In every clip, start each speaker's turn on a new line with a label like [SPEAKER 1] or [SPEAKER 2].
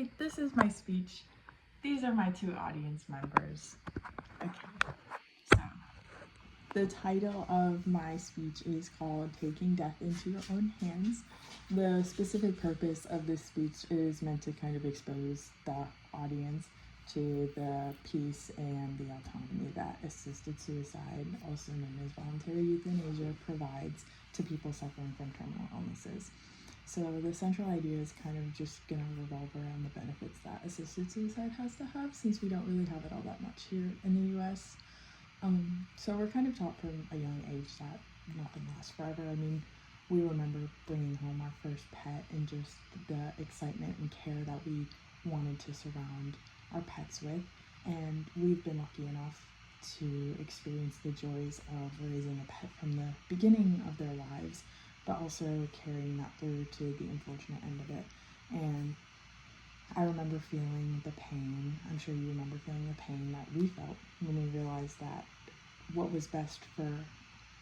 [SPEAKER 1] Hi, this is my speech. These are my two audience members. Okay, so the title of my speech is called Taking Death into Your Own Hands. The specific purpose of this speech is meant to kind of expose the audience to the peace and the autonomy that assisted suicide, also known as voluntary euthanasia, provides to people suffering from terminal illnesses. So the central idea is kind of just going to revolve around the benefits that assisted suicide has to have, since we don't really have it all that much here in the US. So we're kind of taught from a young age that nothing lasts forever. I mean, we remember bringing home our first pet and just the excitement and care that we wanted to surround our pets with. And we've been lucky enough to experience the joys of raising a pet from the beginning of their lives, but also carrying that through to the unfortunate end of it. And I remember feeling the pain, I'm sure you remember feeling the pain that we felt when we realized that what was best for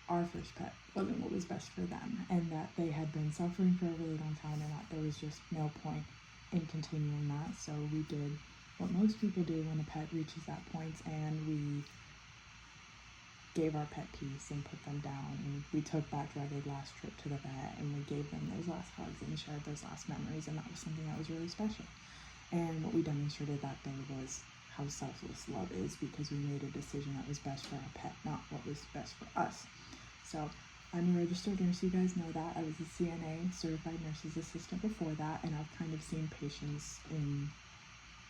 [SPEAKER 1] our first pet wasn't what was best for them, and that they had been suffering for a really long time and that there was just no point in continuing that. So we did what most people do when a pet reaches that point, and we gave our pet peace and put them down, and we took that dreaded last trip to the vet and we gave them those last hugs and shared those last memories, and that was something that was really special. And what we demonstrated that day was how selfless love is, because we made a decision that was best for our pet, not what was best for us. So I'm a registered nurse, you guys know that. I was a CNA, certified nurse's assistant before that, and I've kind of seen patients in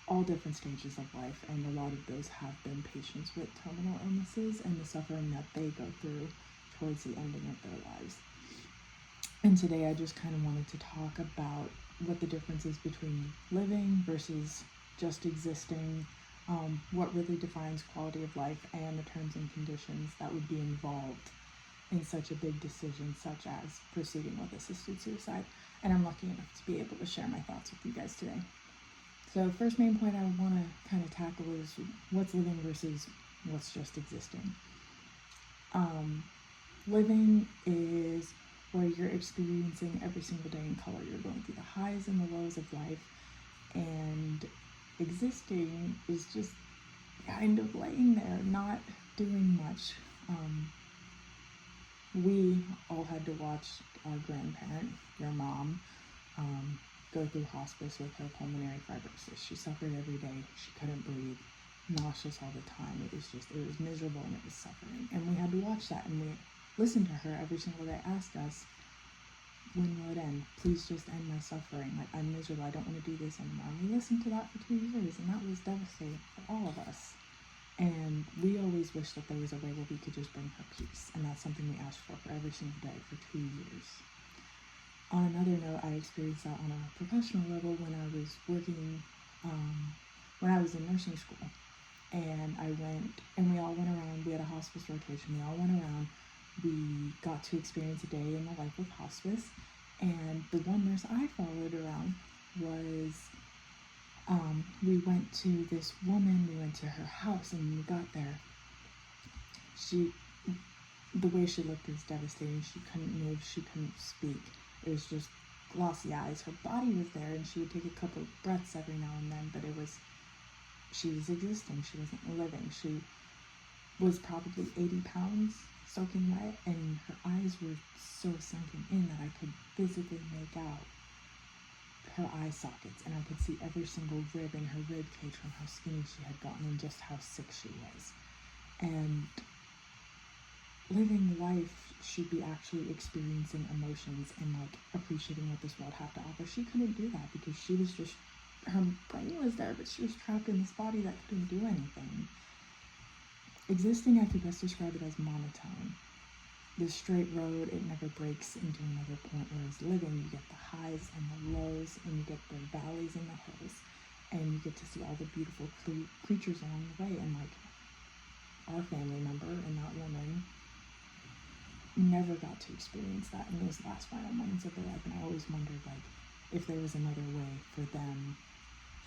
[SPEAKER 1] all different stages of life, and a lot of those have been patients with terminal illnesses and the suffering that they go through towards the ending of their lives. And today I just kind of wanted to talk about what the difference is between living versus just existing, what really defines quality of life, and the terms and conditions that would be involved in such a big decision such as proceeding with assisted suicide. And I'm lucky enough to be able to share my thoughts with you guys today. So first main point I want to kind of tackle is what's living versus what's just existing. Living is where you're experiencing every single day in color. You're going through the highs and the lows of life, and existing is just kind of laying there, not doing much. We all had to watch our grandparent, your mom, go through hospice with her pulmonary fibrosis. She suffered every day. She couldn't breathe, nauseous all the time. It was miserable, and it was suffering. And we had to watch that, and we listened to her every single day, ask us, when will it end? Please just end my suffering. Like, I'm miserable. I don't want to do this anymore. And we listened to that for 2 years, and that was devastating for all of us. And we always wished that there was a way where we could just bring her peace. And that's something we asked for every single day for 2 years. On another note, I experienced that on a professional level when I was working, when I was in nursing school. And we all went around, we had a hospice rotation, we all went around, we got to experience a day in the life of hospice. And the one nurse I followed around was, we went to this woman, we went to her house, and when we got there, the way she looked was devastating. She couldn't move, she couldn't speak. It was just glossy eyes. Her body was there, and she would take a couple of breaths every now and then, but she was existing, she wasn't living. She was probably 80 pounds soaking wet, and her eyes were so sunken in that I could physically make out her eye sockets, and I could see every single rib in her rib cage from how skinny she had gotten and just how sick she was. And living life should be actually experiencing emotions and like appreciating what this world had to offer. She couldn't do that because she was just, her brain was there, but she was trapped in this body that couldn't do anything. Existing, I could best describe it as monotone. This straight road, it never breaks into another point, whereas living, you get the highs and the lows, and you get the valleys and the hills, and you get to see all the beautiful creatures along the way. And like, our family member and that woman never got to experience that in those last final moments of their life. And I always wondered, like, if there was another way for them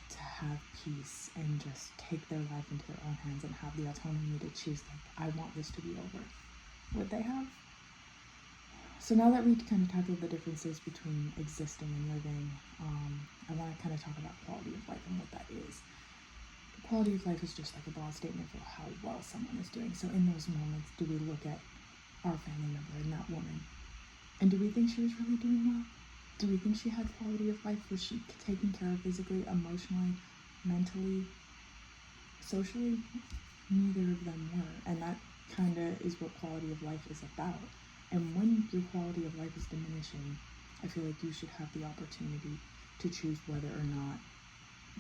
[SPEAKER 1] to have peace and just take their life into their own hands and have the autonomy to choose, like, I want this to be over, would they have? So now that we kind of tackled the differences between existing and living, I want to kind of talk about quality of life on what that is. Quality of life is just like a broad statement for how well someone is doing. So in those moments, do we look at our family member and that woman, and do we think she was really doing well? Do we think she had quality of life? Was she taken care of physically, emotionally, mentally, socially? Neither of them were, and that kind of is what quality of life is about. And when your quality of life is diminishing, I feel like you should have the opportunity to choose whether or not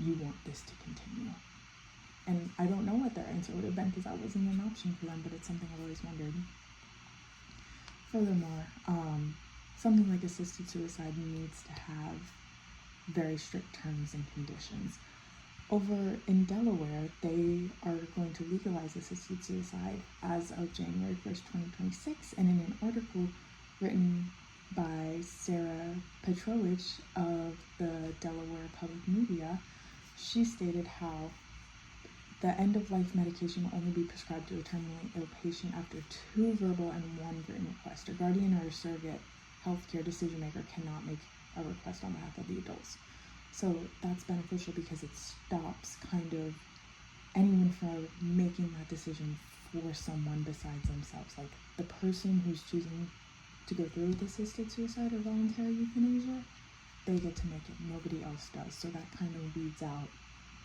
[SPEAKER 1] you want this to continue. And I don't know what their answer would have been because that wasn't an option for them, but it's something I've always wondered. Furthermore, something like assisted suicide needs to have very strict terms and conditions. Over in Delaware, they are going to legalize assisted suicide as of January 1st, 2026, and in an article written by Sarah Petrowicz of the Delaware Public Media, she stated how the end-of-life medication will only be prescribed to a terminally ill patient after 2 verbal and 1 written request. A guardian or a surrogate healthcare decision maker cannot make a request on behalf of the adults. So that's beneficial because it stops kind of anyone from making that decision for someone besides themselves. Like the person who's choosing to go through with assisted suicide or voluntary euthanasia, they get to make it. Nobody else does. So that kind of weeds out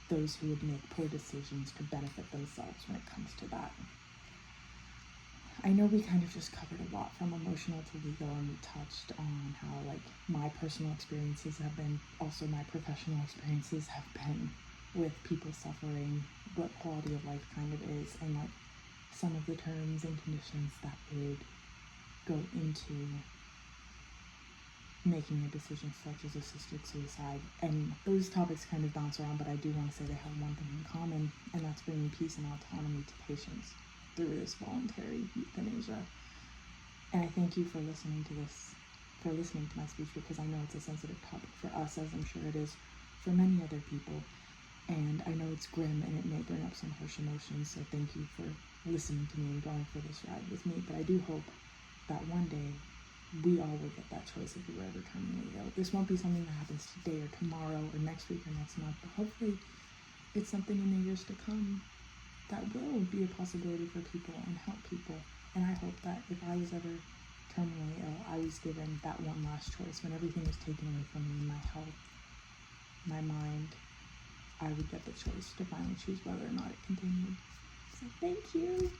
[SPEAKER 1] those who would make poor decisions to benefit themselves when it comes to that. I know we kind of just covered a lot from emotional to legal, and we touched on how like my personal experiences have been, also my professional experiences have been with people suffering, what quality of life kind of is, and like some of the terms and conditions that would go into making a decision such as assisted suicide. And those topics kind of bounce around, but I do want to say they have one thing in common, and that's bringing peace and autonomy to patients through this voluntary euthanasia. And I thank you for listening to my speech, because I know it's a sensitive topic for us, as I'm sure it is for many other people. And I know it's grim and it may bring up some harsh emotions, so thank you for listening to me and going for this ride with me. But I do hope that one day we all will get that choice if we were ever terminally ill. This won't be something that happens today or tomorrow or next week or next month, but hopefully it's something in the years to come that will be a possibility for people and help people. And I hope that if I was ever terminally ill, I was given that one last choice. When everything was taken away from me, my health, my mind, I would get the choice to finally choose whether or not it continued. So thank you.